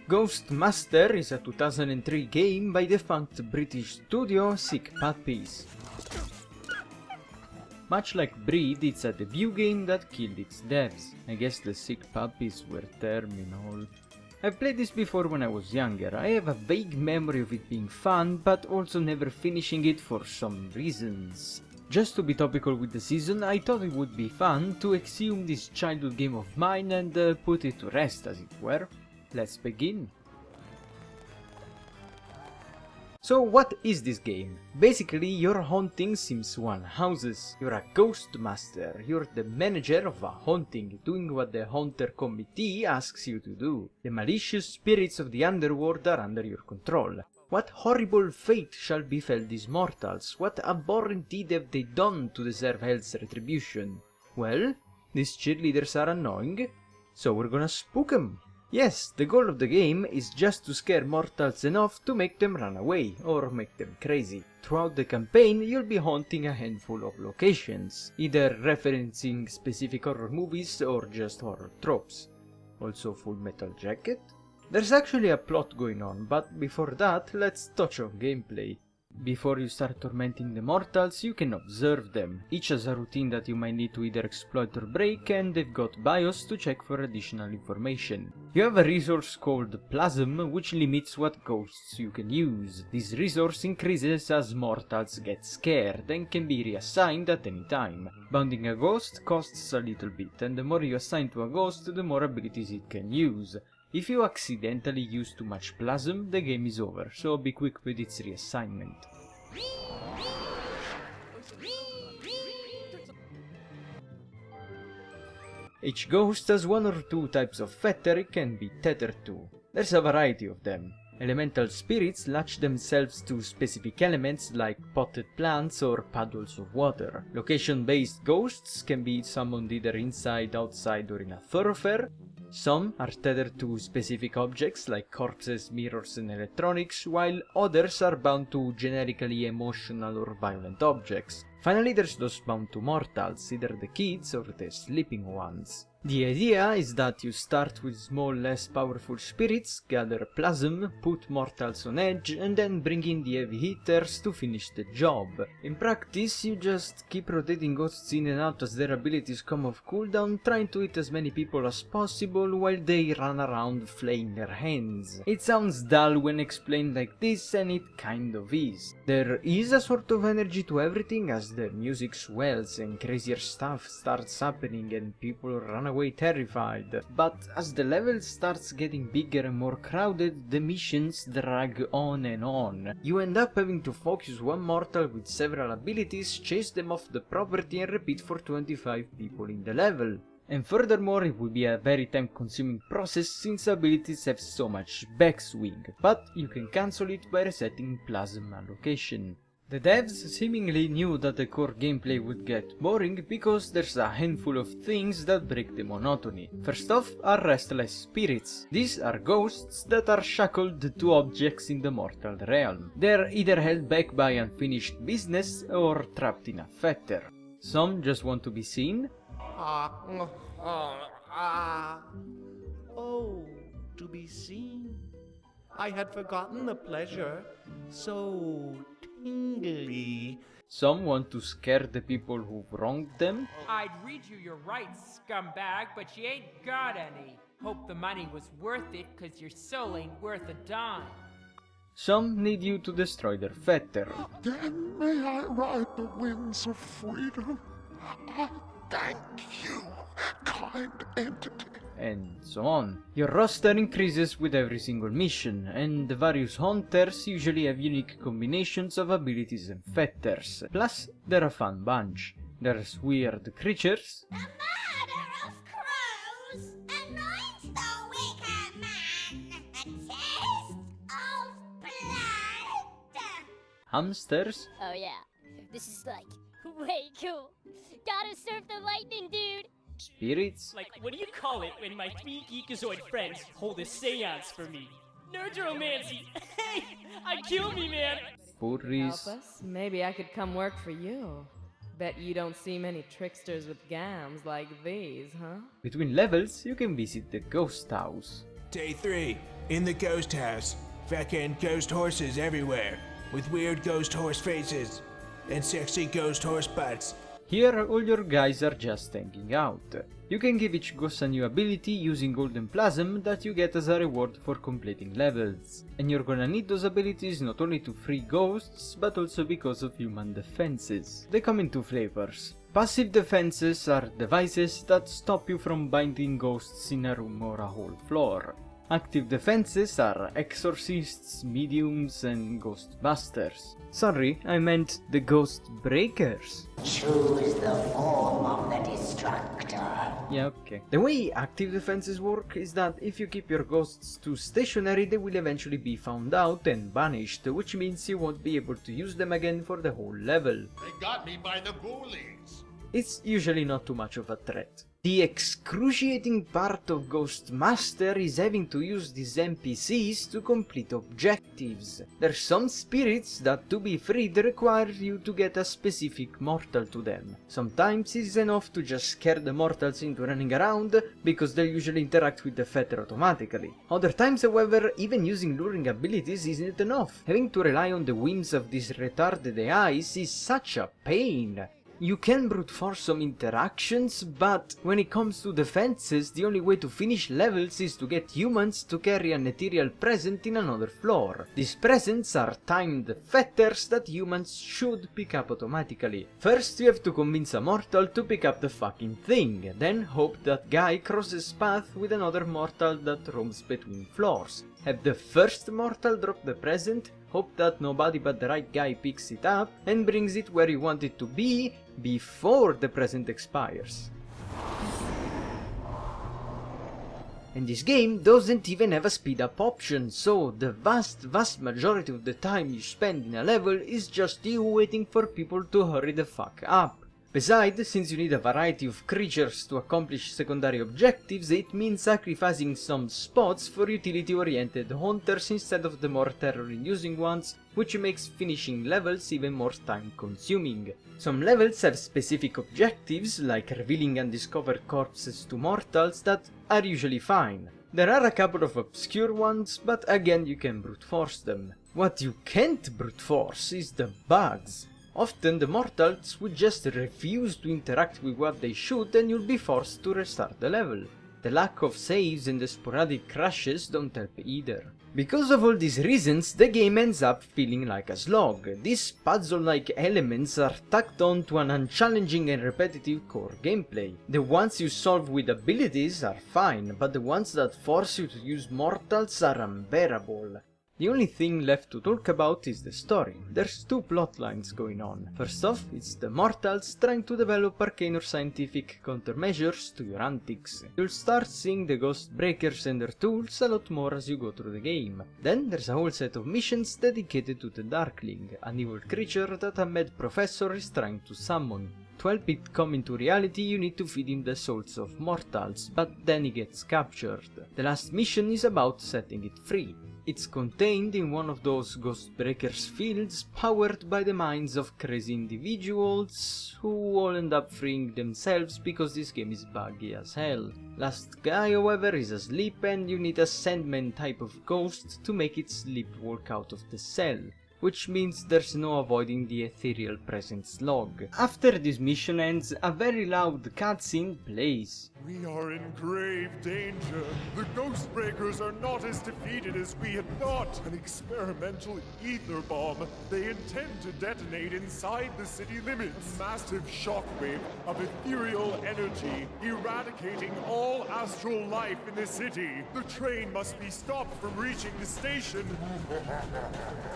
Ghost Master is a 2003 game by defunct British studio Sick Puppies. Much like Breed, it's a debut game that killed its devs. I guess the Sick Puppies were terminal. I've played this before when I was younger. I have a vague memory of it being fun, but also never finishing it for some reasons. Just to be topical with the season, I thought it would be fun to exhume this childhood game of mine and put it to rest, as it were. Let's begin. So what is this game? Basically, you're haunting Sims 1 houses. You're a ghost master. You're the manager of a haunting, doing what the haunter committee asks you to do. The malicious spirits of the underworld are under your control. What horrible fate shall befall these mortals? What abhorrent deed have they done to deserve hell's retribution? Well, these cheerleaders are annoying, so we're gonna spook 'em. Yes, the goal of the game is just to scare mortals enough to make them run away, or make them crazy. Throughout the campaign, you'll be haunting a handful of locations, either referencing specific horror movies or just horror tropes. Also Full Metal Jacket? There's actually a plot going on, but before that, let's touch on gameplay. Before you start tormenting the mortals, you can observe them. Each has a routine that you might need to either exploit or break, and they've got BIOS to check for additional information. You have a resource called Plasm, which limits what ghosts you can use. This resource increases as mortals get scared, and can be reassigned at any time. Bounding a ghost costs a little bit, and the more you assign to a ghost, the more abilities it can use. If you accidentally use too much plasm, the game is over, so be quick with its reassignment. Each ghost has one or two types of fetter it can be tethered to. There's a variety of them. Elemental spirits latch themselves to specific elements like potted plants or puddles of water. Location-based ghosts can be summoned either inside, outside, or in a thoroughfare. Some are tethered to specific objects like corpses, mirrors, and electronics, while others are bound to generically emotional or violent objects. Finally, there's those bound to mortals, either the kids or the sleeping ones. The idea is that you start with small, less powerful spirits, gather plasm, put mortals on edge, and then bring in the heavy hitters to finish the job. In practice, you just keep rotating ghosts in and out as their abilities come off cooldown, trying to hit as many people as possible while they run around flaying their hands. It sounds dull when explained like this, and it kind of is. There is a sort of energy to everything as the music swells and crazier stuff starts happening and people run away terrified, but as the level starts getting bigger and more crowded, the missions drag on and on. You end up having to focus one mortal with several abilities, chase them off the property and repeat for 25 people in the level. And furthermore, it will be a very time-consuming process since abilities have so much backswing, but you can cancel it by resetting plasm allocation. The devs seemingly knew that the core gameplay would get boring because there's a handful of things that break the monotony. First off are restless spirits. These are ghosts that are shackled to objects in the mortal realm. They're either held back by unfinished business or trapped in a fetter. Some just want to be seen. Oh, to be seen. I had forgotten the pleasure. So tingly. Some want to scare the people who've wronged them. I'd read you your rights, scumbag, but you ain't got any. Hope the money was worth it, 'cause your soul ain't worth a dime. Some need you to destroy their fetter. Then may I ride the winds of freedom. I thank you, kind entity. And so on. Your roster increases with every single mission, and the various hunters usually have unique combinations of abilities and fetters. Plus, they're a fun bunch. There's weird creatures, The murder of crows anoints the wicked man, a taste of blood. hamsters, Oh yeah, this is like way cool. Gotta surf the lightning, dude. spirits, Like, what do you call it when my 3 geekazoid friends hold a seance for me? Nerdromancy! Hey! I kill me, man! furries, Help us? Maybe I could come work for you. Bet you don't see many tricksters with gams like these, huh? Between levels, you can visit the ghost house. Day 3. In the ghost house. Fucking ghost horses everywhere. With weird ghost horse faces. And sexy ghost horse butts. Here, all your guys are just hanging out. You can give each ghost a new ability using golden plasm that you get as a reward for completing levels. And you're gonna need those abilities not only to free ghosts, but also because of human defenses. They come in two flavors. Passive defenses are devices that stop you from binding ghosts in a room or a whole floor. Active defenses are exorcists, mediums, and ghostbusters. Sorry, I meant the ghost breakers. Choose the form of the destructor. Yeah, okay. The way active defenses work is that if you keep your ghosts too stationary, they will eventually be found out and banished, which means you won't be able to use them again for the whole level. They got me by the ghoulies. It's usually not too much of a threat. The excruciating part of Ghost Master is having to use these NPCs to complete objectives. There's some spirits that to be freed require you to get a specific mortal to them. Sometimes it's enough to just scare the mortals into running around, because they'll usually interact with the fetter automatically. Other times, however, even using luring abilities isn't enough. Having to rely on the whims of these retarded AIs is such a pain. You can brute force some interactions, but when it comes to defenses, the only way to finish levels is to get humans to carry an ethereal present in another floor. These presents are timed fetters that humans should pick up automatically. First you have to convince a mortal to pick up the fucking thing, then hope that guy crosses path with another mortal that roams between floors. Have the first mortal drop the present, hope that nobody but the right guy picks it up and brings it where you want it to be before the present expires. And this game doesn't even have a speed up option, so the vast majority of the time you spend in a level is just you waiting for people to hurry the fuck up. Besides, since you need a variety of creatures to accomplish secondary objectives, it means sacrificing some spots for utility-oriented hunters instead of the more terror-inducing ones, which makes finishing levels even more time-consuming. Some levels have specific objectives, like revealing undiscovered corpses to mortals, that are usually fine. There are a couple of obscure ones, but again you can brute force them. What you can't brute force is the bugs. Often the mortals would just refuse to interact with what they should and you'll be forced to restart the level. The lack of saves and the sporadic crashes don't help either. Because of all these reasons, the game ends up feeling like a slog. These puzzle-like elements are tacked on to an unchallenging and repetitive core gameplay. The ones you solve with abilities are fine, but the ones that force you to use mortals are unbearable. The only thing left to talk about is the story. There's two plot lines going on. First off, it's the mortals trying to develop arcane or scientific countermeasures to your antics. You'll start seeing the ghost breakers and their tools a lot more as you go through the game. Then there's a whole set of missions dedicated to the Darkling, an evil creature that a mad professor is trying to summon. To help it come into reality, you need to feed him the souls of mortals, but then he gets captured. The last mission is about setting it free. It's contained in one of those Ghostbreakers fields powered by the minds of crazy individuals who all end up freeing themselves because this game is buggy as hell. Last guy, however, is asleep and you need a Sandman type of ghost to make it sleepwalk out of the cell, which means there's no avoiding the ethereal presence log. After this mission ends, a very loud cutscene plays. We are in grave danger. The Ghostbreakers are not as defeated as we had thought. An experimental ether bomb they intend to detonate inside the city limits. A massive shockwave of ethereal energy eradicating all astral life in the city. The train must be stopped from reaching the station.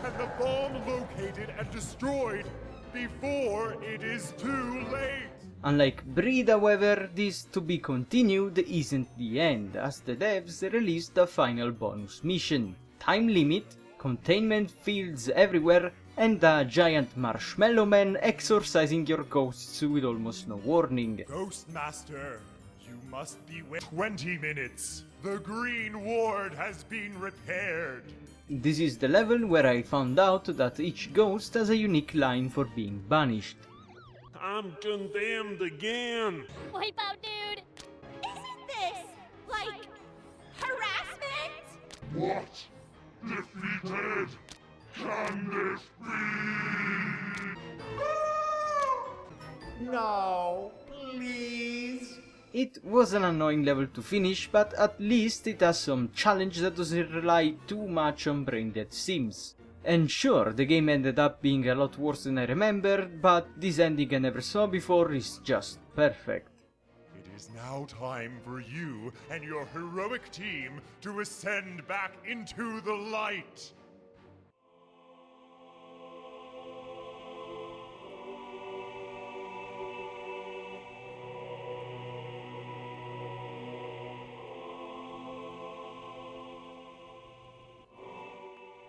And the bomb located and destroyed before it is too late. Unlike Breed, however, this to be continued isn't the end, as the devs released a final bonus mission. Time limit, containment fields everywhere, and a giant marshmallow man exorcising your ghosts with almost no warning. Ghostmaster, you must be 20 minutes. The Green Ward has been repaired. This is the level where I found out that each ghost has a unique line for being banished. I'm condemned again. Wipe out, dude. Isn't this, like, harassment? What? Defeated? Can this be? No, please. It was an annoying level to finish, but at least it has some challenge that doesn't rely too much on brain dead sims. And sure, the game ended up being a lot worse than I remembered, but this ending I never saw before is just perfect. It is now time for you and your heroic team to ascend back into the light.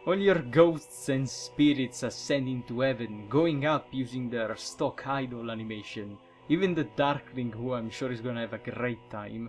All your ghosts and spirits ascending to heaven, going up using their stock idol animation. Even the Darkling, who I'm sure is gonna have a great time.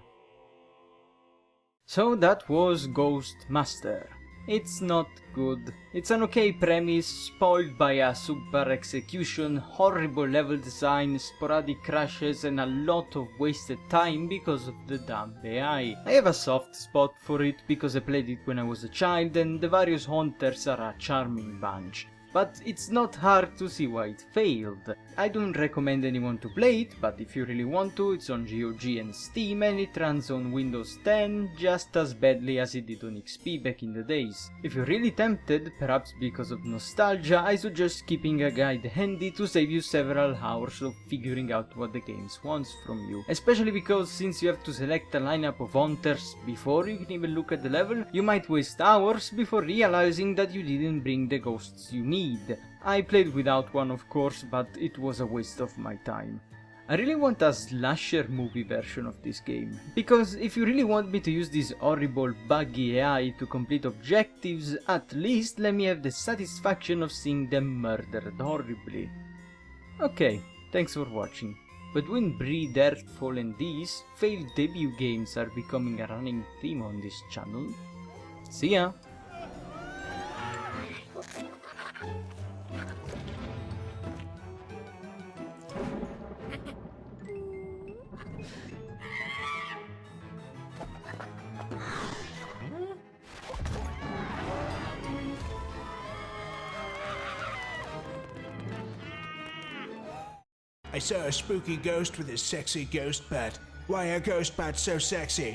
So that was Ghost Master. It's not good. It's an okay premise, spoiled by a subpar execution, horrible level design, sporadic crashes and a lot of wasted time because of the damn AI. I have a soft spot for it because I played it when I was a child and the various hunters are a charming bunch. But it's not hard to see why it failed. I don't recommend anyone to play it, but if you really want to, it's on GOG and Steam and it runs on Windows 10 just as badly as it did on XP back in the days. If you're really tempted, perhaps because of nostalgia, I suggest keeping a guide handy to save you several hours of figuring out what the game wants from you. Especially because since you have to select a lineup of hunters before you can even look at the level, you might waste hours before realizing that you didn't bring the ghosts you need. I played without one of course, but it was a waste of my time. I really want a slasher movie version of this game, because if you really want me to use this horrible buggy AI to complete objectives, at least let me have the satisfaction of seeing them murdered horribly. Okay, thanks for watching. But when Breed, Earthfall and these failed debut games are becoming a running theme on this channel, see ya! I saw a spooky ghost with a sexy ghost bat. Why are ghost bats so sexy?